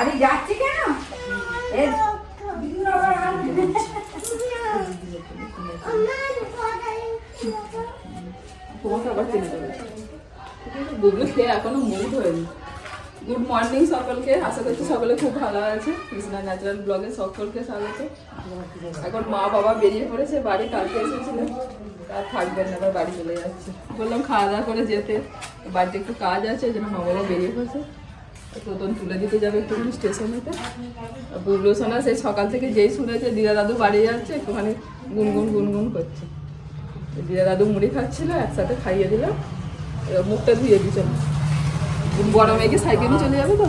বাড়ি যাচ্ছি কেন? তোমাকে আবার চিনে যাবে। গুগল খেয়ে এখনো মুড হয়নি। গুড মর্নিং সকলকে, আশা করছি সকলে খুব ভালো আছে। কৃষ্ণা ন্যাচারাল ব্লগে সকলকে স্বাগত। এখন মা বাবা বেরিয়ে পড়েছে বাড়ি, কালকে এসেছিলেন, আর থাকবেন না, আবার বাড়ি চলে যাচ্ছে। বললাম খাওয়া দাওয়া করে যেতে, বাড়িতে একটু কাজ আছে, এই জন্য মা বাবা বেরিয়ে পড়েছে। প্রথম তুলে দিতে যাবে একটুখানি স্টেশনেতে। বুবলু সোনা সেই সকাল থেকে যেই শুনেছে দিদা দাদু বাড়ি যাচ্ছে, একটুখানি গুনগুন গুনগুন করছে। দিদা দাদু মুড়ি খাচ্ছিল, একসাথে খাইয়ে দিলাম, মুখটা ধুয়ে দিচ্ছ। বড় মেয়েকে সাইকেল নিয়ে চলে যাবে তো।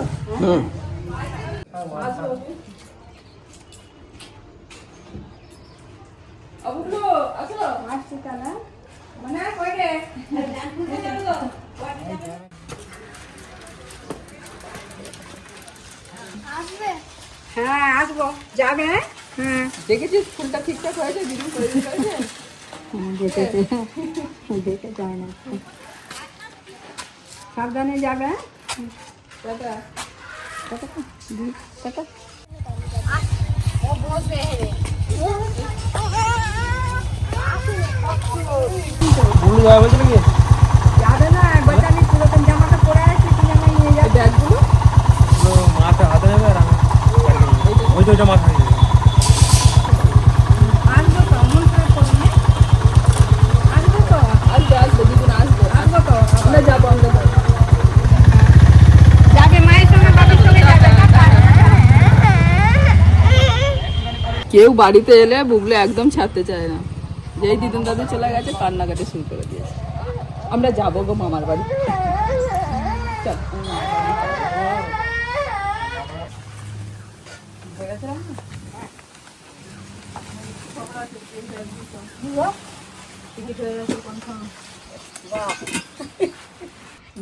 হ্যাঁ আসবো, যাবে? হ্যাঁ দেখেছিস ফুলটা ঠিকঠাক হয়েছে, দিদি করে দিতে হয়েছে। দেখে যায় না, সাবধানে যাবে। টাটা। যাবে না, বলতে আমি পুরাতন জামাটা পরে আছি, জামা নিয়ে যাবে। ব্যাগগুলো মাথা হাতে নেবে আর আমি ওইটা মাথা নিয়ে যাবে। আসবো তো, মন খারাপ করবে, আসবো তো, আসবে আসবে, দিদিন আসবে। আসবো তো। আমরা যাবো, আমরা যাবো। যাবে মায়ের সঙ্গে, বাবার সঙ্গে যাবে। কেউ বাড়িতে এলে বুবলে একদম ছাড়তে চায় না। যেই দিদুন দাদু চলে গেছে কান্নাকাটি শুরু করে দিয়েছে। আমরা যাবো গো মামার বাড়ি। চল।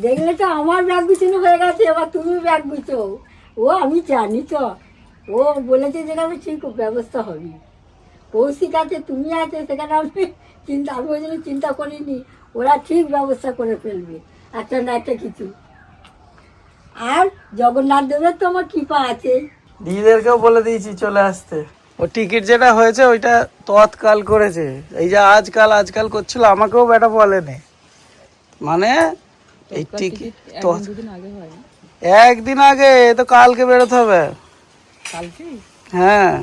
দেখলে তো আমার ব্যাগ গুছানো হয়ে গেছে, এবার তুমি ব্যাগ গুছো। ও আমি জানি তো, ও বলেছে যেখানে ঠিক ব্যবস্থা হবে। কৌশিক আছে, তুমি আছে, সেখানে আমি আমি ওই জন্য চিন্তা করিনি। ওরা ঠিক ব্যবস্থা করে ফেলবে একটা না একটা কিছু। আর জগন্নাথ দেবের তো আমার কৃপা আছে। দিদিদেরকেও বলে দিয়েছি চলে আসতে। ও টিকিট যেটা হয়েছে ওইটা তৎকাল করেছে, এই যে আজকাল আজকাল করছিল, আমাকেও বেটা বলেনি। মানে এই টিকিট তো দুদিন আগে হয় না? একদিন আগে, এ তো কালকে বেরোতে হবে। কালকে? হ্যাঁ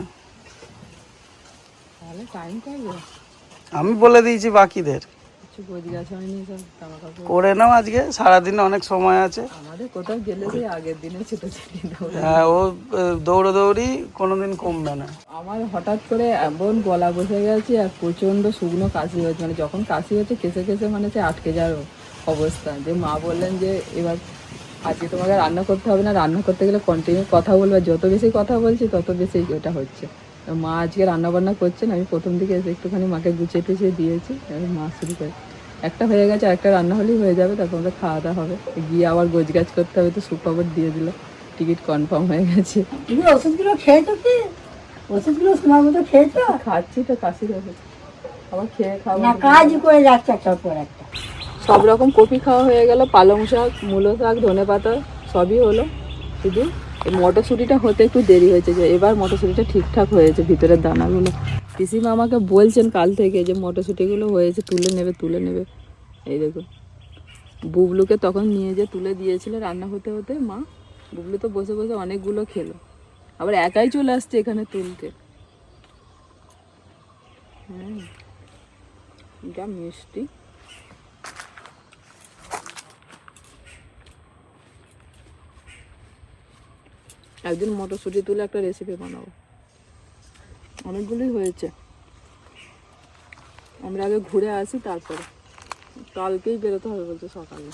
তাহলে টাইম করবে। আমি বলে দিয়েছি বাকিদের, কিছু বোঝ গেছে হয়নি, সব জামা কাপড় করে নাও আজকে, সারাদিনে অনেক সময় আছে। আমাদের কোথাও গেলে সেই আগের দিনে ছুটোছুটি দৌড়ে। হ্যাঁ, ও দৌড়াদৌড়ি কোনোদিন কমবে না। আমার হঠাৎ করে এমন গলা বসে গেছে আর প্রচন্ড শুকনো কাশি হয়েছে, মানে যখন কাশি হচ্ছে কেসে কেসে মানে সে আটকে যাওয়ার অবস্থা। যে মা বললেন যে এবার আজকে তোমাকে রান্না করতে হবে না, রান্না করতে গেলে কন্টিনিউ কথা বলবে, যত বেশি কথা বলছি তত বেশি এটা হচ্ছে। মা আজকে রান্না বান্না করছেন, আমি প্রথম দিকে এসে একটুখানি মাকে গুছিয়ে টুছিয়ে দিয়েছি, মা শুরু করে একটা হয়ে গেছে, একটা রান্না হলেই হয়ে যাবে, তারপর আমরা খাওয়া দাওয়া হবে। গিয়ে আবার গোছগাছ করতে হবে, তো সুখবর দিয়ে দিল, টিকিট কনফার্ম হয়ে গেছে। তুমি ওষুধগুলো খেয়েছো কি? ওষুধগুলো সময় মতো খেয়েছো? খাচ্ছি তো, কাশির ওষুধ আবার খেয়ে খাবো না, কাজই করে যাচ্ছে একটার পর একটা। সব রকম কপি খাওয়া হয়ে গেল, পালং শাক, মূলো শাক, ধনে পাতা সবই হলো। শুধু এই মটরশুঁটিটা হতে একটু দেরি হয়েছে, যে এবার মটরশুঁটিটা ঠিকঠাক হয়েছে, ভিতরের দানাগুলো। পিসিমা আমাকে বলছেন কাল থেকে যে মটরশুঁটিগুলো হয়েছে, তুলে নেবে তুলে নেবে। এই দেখুন, বুবলুকে তখন নিয়ে যে তুলে দিয়েছিল রান্না হতে হতে মা, বুবলু তো বসে বসে অনেকগুলো খেলো, আবার একাই চলে আসছে এখানে তুলতে। যা মিষ্টি। একদিন মটরশুঁটি তুলে একটা রেসিপি বানাবো, অনেকগুলোই হয়েছে। আমরা আগে ঘুরে আসি, তারপরে কালকেই বেরোতে হবে বলছে সকালে।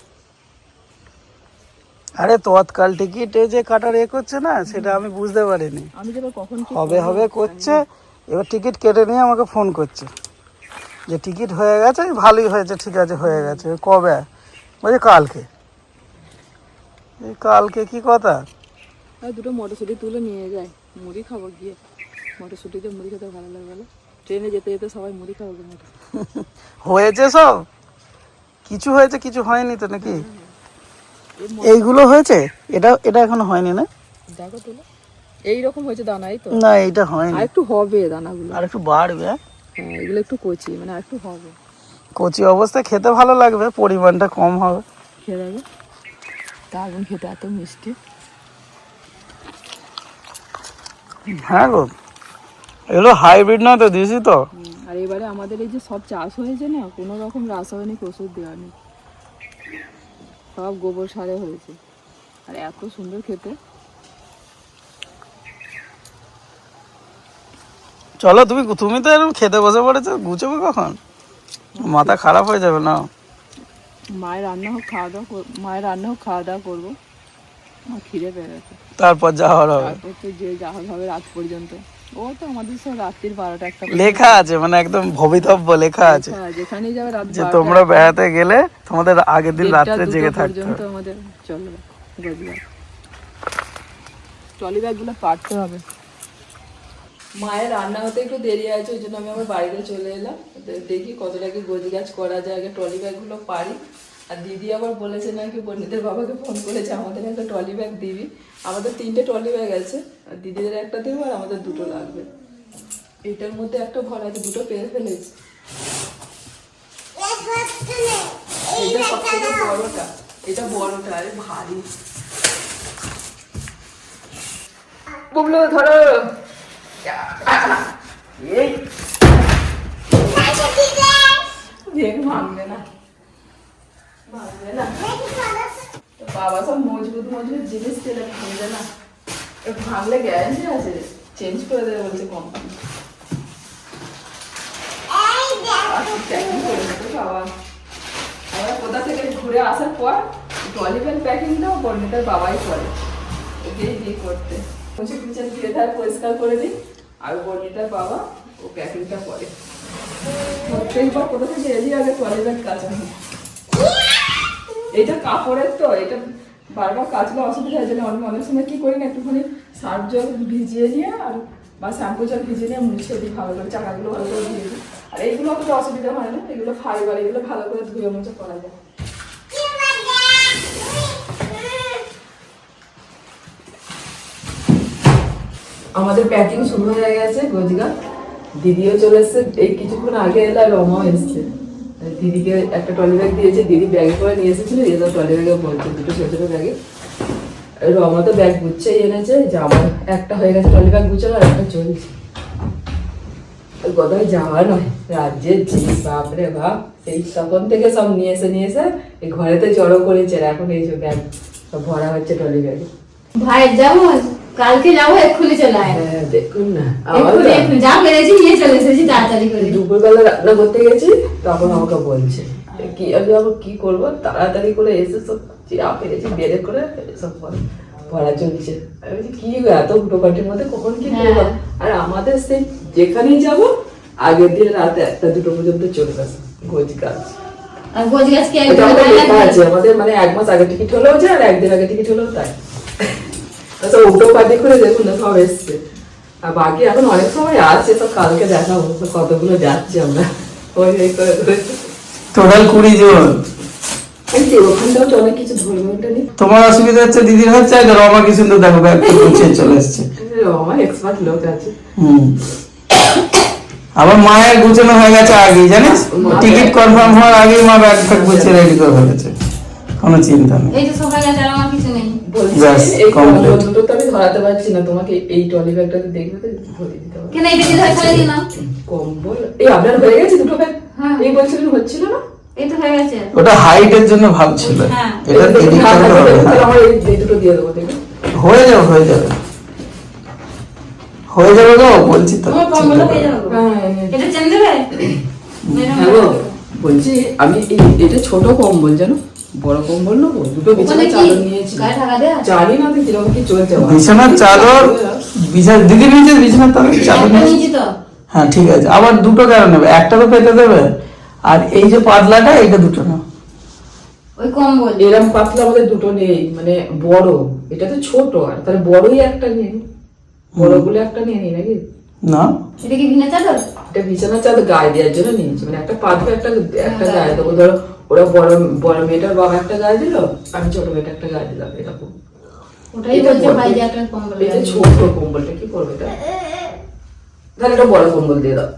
আরে তৎকাল টিকিটে যে কাটার করছে না, সেটা আমি বুঝতে পারিনি। আমি যেটা কখন হবে হবে করছে, এবার টিকিট কেটে নিয়ে আমাকে ফোন করছে যে টিকিট হয়ে গেছে, ভালোই হয়েছে, ঠিক আছে হয়ে গেছে। কবে? বলছে কালকে। এই কালকে কি কথা? দুটো মটরশুঁটি তুলে নিয়ে যায়, মুড়ি খাবো গিয়ে। মটরশুঁটিতে মুড়ি খেতে ভালো লাগে, বলো? ট্রেনে যেতে যেতে সবাই মুড়ি খাবো। হয়েছে সব কিছু হয়েছে, কিছু হয়নি তো নাকি? এইগুলো হয়েছে, এটা এটা এখনো হয়নি না? দেখো তুলো এইরকম হয়েছে দানা, এই তো না এইটা হয়নি, আর একটু হবে দানাগুলো। আর একটু বাড়বে। হ্যাঁ এগুলো একটু কচি, মানে আর একটু হবে। কচি অবস্থায় খেতে ভালো লাগবে, পরিমাণটা কম হবে। খেয়ে দেবে, দারুণ খেতে, এত মিষ্টি। হ্যাঁ গো, এগুলো হাইব্রিড নয় তো, দিয়েছি তো। আর এবারে আমাদের এই যে সব চাষ হয়েছে না, কোনো রকম রাসায়নিক ওষুধ দেওয়া নেই, সব গোবর সারে হয়েছে, আর এত সুন্দর খেতে। চলো তুমি তুমি তো এরকম খেতে বসে পড়েছো, গুছোবে কখন? মাথা খারাপ হয়ে যাবে না। মায়ের রান্না হোক খাওয়া দাওয়া করবো, আমার খিদে পেয়ে গেছে। তারপর যাওয়ার হবে, তারপর তো যে যাওয়া হবে রাত পর্যন্ত, ও তো আমাদের সব রাত্রির 12টা 1টা লেখা আছে, মানে একদম ভবিতব্য লেখা আছে যেখানেই যাবে রাত যে তোমরা বেড়াতে গেলে তোমাদের আগের দিন রাত্রে জেগে থাকতে পর্যন্ত হবে। আমাদের চলবে। ট্রলি ব্যাগগুলো পাঠতে হবে। মায়ের রান্না হতে একটু দেরি আছে, ওই জন্য আমি আমার বাড়িতে চলে এলাম। দেখি কতটা কি গোজি গাছ করা যায়, আগে ট্রলি ব্যাগগুলো পারি। আর দিদি আবার বলেছে নাকি বর্ণিতের বাবাকে ফোন করেছে, আমাদের একটা ট্রলি ব্যাগ দিবি। আমাদের 3টে ট্রলি ব্যাগ আছে, আর দিদিদের একটা দেবো, আর আমাদের 2টো লাগবে। এটার মধ্যে একটা ভর আছে, 2টো পেয়ে ফেলেছি। এটা সব থেকে বড়টা, এটা বড়টা, আরে ভারী। বুবলু ধরো, এই ভাঙবে না, ভাঙবে না। বাবা সব মজবুত মজবুত জিনিস পেলে ভাঙবে না, ভাঙলে গ্যারান্টি আছে, চেঞ্জ করে দেবে বলছে কোম্পানি। কোথা থেকে ঘুরে আসার পর ট্রলি ব্যাগ প্যাকিংটাও বর্ণিতার বাবাই করে, ওকেই দিয়ে করতে। কিচেন ধীরে ধারে পরিষ্কার করে দিই, আর বর্ণিতার বাবা ও প্যাকিংটা করে। প্রত্যেকবার কোথা থেকে এলি আগে ট্রলি ব্যাগ কাচা হয়। এটা কাপড়ের তো, এটা বারবার কাচলে অসুবিধা হয়, অনেক অনেক সময় কি করি না, একটুখানি সার্ফ জল ভিজিয়ে নিয়ে আর বা শ্যাম্পু জল ভিজিয়ে নিয়ে মুছে দিই ভালো করে, চাকাগুলো ভালো করে ধুয়ে দিই। আর এইগুলো অতটা অসুবিধা হয় না, এগুলো ফাইবার, এগুলো ভালো করে ধুয়ে মুছে করা যায়। আমাদের প্যাকিং শুরু হয়ে গেছে গোজগা, দিদিও চলে এসছে, এই কিছুক্ষণ আগে এলো, আর রমাও এসছে। দিদিকে একটা ট্রলি ব্যাগ দিয়েছে, দিদি ব্যাগে করে নিয়ে এসেছিল, এ তো ট্রলি ব্যাগে বলছে 2টো ছোটো ছোটো ব্যাগে। রমা তো ব্যাগ গুছিয়ে এনেছে, যে আমার একটা হয়ে গেছে ট্রলি ব্যাগ গুছানো, আর একটা চলছে। কোথায় যাওয়া নয়, রাজ্যের জিনিস, বাপরে বাপ, সেই তখন থেকে সব নিয়ে এসে এই ঘরেতে জড়ো করেছে, আর এখন এই যে ব্যাগ সব ভরা হচ্ছে ট্রলি ব্যাগে। ভাই যাবো, কালকে যাবো, এক্ষুনি চলে আয়। হ্যাঁ দেখুন না, এক্ষুনি যা পেরেছি নিয়ে চলে এসেছি তাড়াতাড়ি করে। দুপুরবেলা রান্না করতে গেছি, তখন আমাকে বলছে কি আমি আবার কি করবো, তাড়াতাড়ি করে এসে সব যা পেরেছি বেড়ে করে সব ভরা চলছে। আমি বলছি কি গো, এত হুটোপাটির মধ্যে কখন কি করবো? আর আমাদের সেই যেখানেই যাব আগের দিন রাতে 1টা 2টো পর্যন্ত চলে আসে গোজ কাজ। আর গোজ গাছ কি আছে আমাদের, মানে 1 মাস আগে টিকিট হলেও যায়, আর 1 দিন আগে টিকিট হলেও তাই। আচ্ছা হুটোপাটি করে দেখুন না, সব এসছে। আর বাকি এখন অনেক সময় আছে, সব কালকে দেখাবো কতগুলো যাচ্ছে আমরা। ওই করে টোটাল 20 জন। ওখানটাও তো অনেক কিছু ধরবে, ওটা নিয়ে তোমার অসুবিধা হচ্ছে, দিদির হচ্ছে, আর রমা কি সুন্দর দেখো ব্যাগ গুছিয়ে চলে এসছে। আমার এক্সপার্ট লোক আছে। আবার মায়ের গুছানো হয়ে গেছে আগে, জানিস, টিকিট কনফার্ম হওয়ার আগেই মা ব্যাগ ফ্যাগ গুছিয়ে রেডি করে ফেলেছে, কোনো চিন্তা নেই। এই যে সবাই গেছে, আর আমার কিছু নেই। ব্যাস, এই complete। দুটো তো আমি ধরাতে পারছি না তোমাকে, এই ট্রলি ব্যাগটাকে দেখবে তো ভরে দিতে হবে। কেন এইটা কি ধরে ফেলে দিলাম? কম্বল এই আপনার হয়ে গেছে 2টো ব্যাগ? হ্যাঁ। এই বলছিলেন হচ্ছিল না? এই তো হয়ে গেছে। ওটা হাইটের জন্য ভাবছিল, হ্যাঁ। এটা এডিট করতে হবে। তাহলে আমার এই 2টো দিয়ে দেবো, দেখবে হয়ে যাবে হয়ে যাবে হয়ে যাবে গো, বলছি তো। আমার কম্বল হয়ে যাবে। হ্যাঁ এটা চেন দেবে? হ্যাঁ গো, বলছি আমি এটা ছোট কম্বল, জানো, বড় কম্বল নেবো, 2টো বিছানার চাদর নিয়েছি। গায়ে ঢাকা দেয়া? জানি না তো কিরকম কি চলছে। বিছানার চাদর, দিদি নিচে বিছানার চাদর একটা নিয়েছি। নিয়েছি তো। হ্যাঁ ঠিক আছে, আবার 2টো কেন নেবে, একটা তো পেতে দেবে, আর এই যে পাতলাটা এইটা 2টো নাও। ওই কম্বল এরকম পাতলা আমাদের 2টো নেই, মানে বড়, এটা তো ছোট, আর তাহলে বড়ই একটা নিয়ে নি, বড়গুলো একটা নিয়ে নি নাকি? না এটা কি বিনা চাদর? এটা বিছানার চাদর গায়ে দেওয়ার জন্য নিয়েছি, মানে একটা পাতলা একটা গায়ে দেবো। ধরো ওরা বড় বড় মেয়েটার বাবা একটা গায়ে দিল, আমি ছোট মেয়েটা একটা গায়ে দিলাম, এরকম। ওটাই বলছে ভাই যে একটা কম্বল এটা ছোট কম্বলটা কি করবে এটা? তাহলে এটা বড় কম্বল দিয়ে দাও।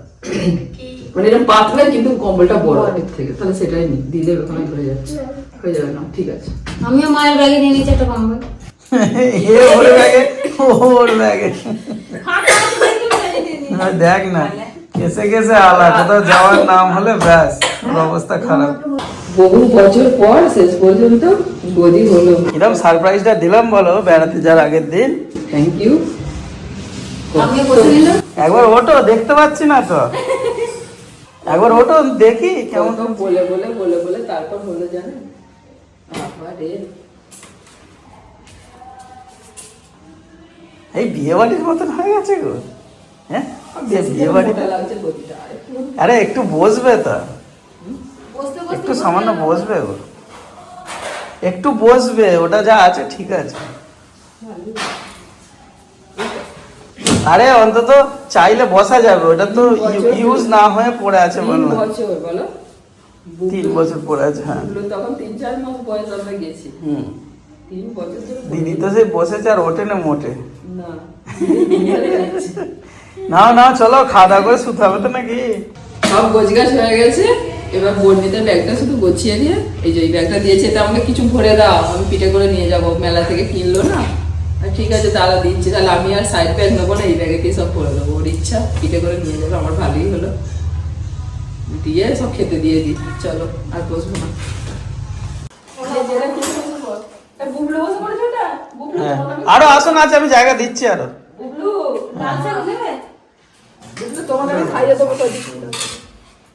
মানে এটা পাতলা কিন্তু কম্বলটা বড় এর থেকে, তাহলে সেটাই দিলে ওখানে ধরে যাচ্ছে, হয়ে যাবে না? ঠিক আছে। আমিও মায়ের ব্যাগে নিয়ে নিয়েছি একটা কম্বল। ওর ব্যাগে ওর ব্যাগে দেখ না কেসে কেসে আলা, কোথাও যাওয়ার নাম হলে ব্যাস ওর অবস্থা খারাপ। বহু বছর পর শেষ পর্যন্ত গদি হলো। এরকম সারপ্রাইজটা দিলাম বলো বেড়াতে যাওয়ার আগের দিন। Thank you. আমিও বসে নিলাম। একবার ওটো, দেখতে পাচ্ছি না তো, একবার ওটো দেখি কেমন। কেমন বলে বলে বলে বলে তারপর হলো জানেন। আবারে এই বিয়ে বাড়ির মতন হয়ে গেছে গো। হ্যাঁ বিয়ে বাড়ি, মোটা লাগছে গদিটা, আরেকটু আরে একটু বসবে তো, বসতে বসতে একটু সামান্য বসবে গো, একটু বসবে, ওটা যা আছে ঠিক আছে। আরে অন্তত চাইলে বসা যাবে, ওটা তো ইউজ না হয়ে পড়ে আছে 3 বললাম। বছর বলো। 3 বছর পড়ে আছে, হ্যাঁ। বুবলু তখন 3-4 মাস বয়স আমরা গেছি। হুম 3 বছর ধরে দিদি তো সেই বসেছে আর ওঠে না মোটে। না দুনিয়াতে যাচ্ছে। নাও নাও চলো, খাওয়া দাওয়া করে শুতে হবে তো নাকি। সব গোছগাছ হয়ে গেছে, এবার বর্ণিতার ব্যাগটা শুধু গুছিয়ে দিয়ে, এই যে এই ব্যাগটা দিয়েছে, এটা আমাকে কিছু ভরে দাও, আমি পিঠে করে নিয়ে যাব, মেলা থেকে কিনলো না। আর ঠিক আছে তাহলে দিচ্ছি, তাহলে আমি আর সাইড ব্যাগ নেবো না, এই ব্যাগেতেই সব ভরে দেবো, ওর ইচ্ছা পিঠে করে নিয়ে যাবে, আমার ভালোই হলো। দিয়ে সব খেতে দিয়ে দিই, চলো আর বসবো না। বুবলু বসে পড়েছে ওটা? বুবলু হ্যাঁ তোমার আমি- আরো আসুন, আছে আমি জায়গা দিচ্ছি আরো। বুবলু লাল শাক নেবে? বুবলু তোমাকে আমি খাইয়ে দেবো কদিন।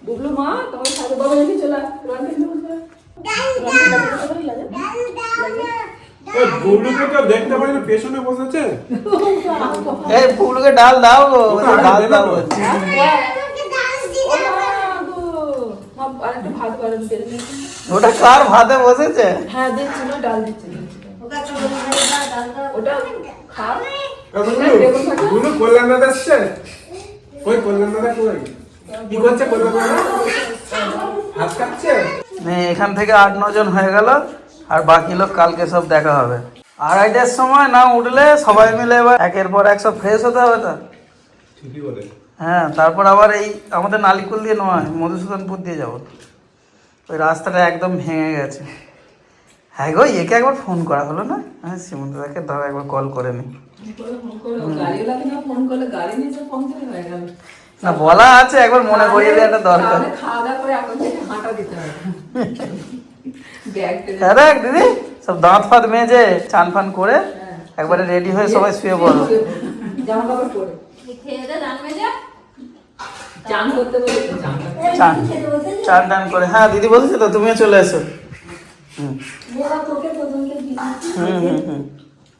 বুবলু মা তোমাকে খাইয়ে বাবা রেখে চলে আয়। রনকে দেবো চলে আয়। রনকে কাছে করে লাগে। ওই বুবলুকে তো দেখতে পাই না, পেছনে বসেছে। এই ফুলকে ডাল দাও গো, ওটা ওই ডাল আগে দাও দেবে বলছি। ও মা গো। মা আরেকটু ভাত বাড়ান পেরে দিয়েছি। ওটা কার ভাতে বসেছে? হ্যাঁ দিচ্ছি না, ডাল দিচ্ছি। ওটা খাও। বুবলু কল্যাণ দাদা আসছে। কই কল্যাণ দাদা কই? কি করছে কল্যাণ দাদা? হাত কাটছে? এখান থেকে 8-9 জন হয়ে গেল, আর বাকি লোক কালকে সব দেখা হবে। 2:30টার সময় না উঠলে সবাই মিলে এবার একের পর এক সব ফ্রেশ হতে হবে তো। ঠিকই বলে। হ্যাঁ তারপর আবার এই আমাদের নালিকুল দিয়ে নয়, মধুসূদনপুর দিয়ে যাবো। ওই রাস্তাটা একদম ভেঙে গেছে। হ্যাঁ গো, একে একবার ফোন করা হলো না? হ্যাঁ সীমন্তদাকে দাও একবার কল করে নি। গাড়িওয়ালাকে না ফোন করলে গাড়ি নিয়ে ফোন করে হয়ে গেল। না বলা আছে, একবার মনে করিয়ে দেওয়াটা দরকার। তাহলে খাওয়া দাওয়া করে এখন থেকে হাঁটা দিতে হবে। ব্যাগ টেনে হ্যাঁ দেখ দিদি, সব দাঁত ফাত মেজে চান ফান করে একবারে রেডি হয়ে সবাই শুয়ে পড়ো। জামা কাপড় পরে খেয়ে দে জানবে যে চান করতে বলেছে, চান করতে। চান চান টান করে, হ্যাঁ দিদি বলছে তো তুমিও চলে এসো। হুম তোকে প্রথমকে দিচ্ছি। হুম হুম হুম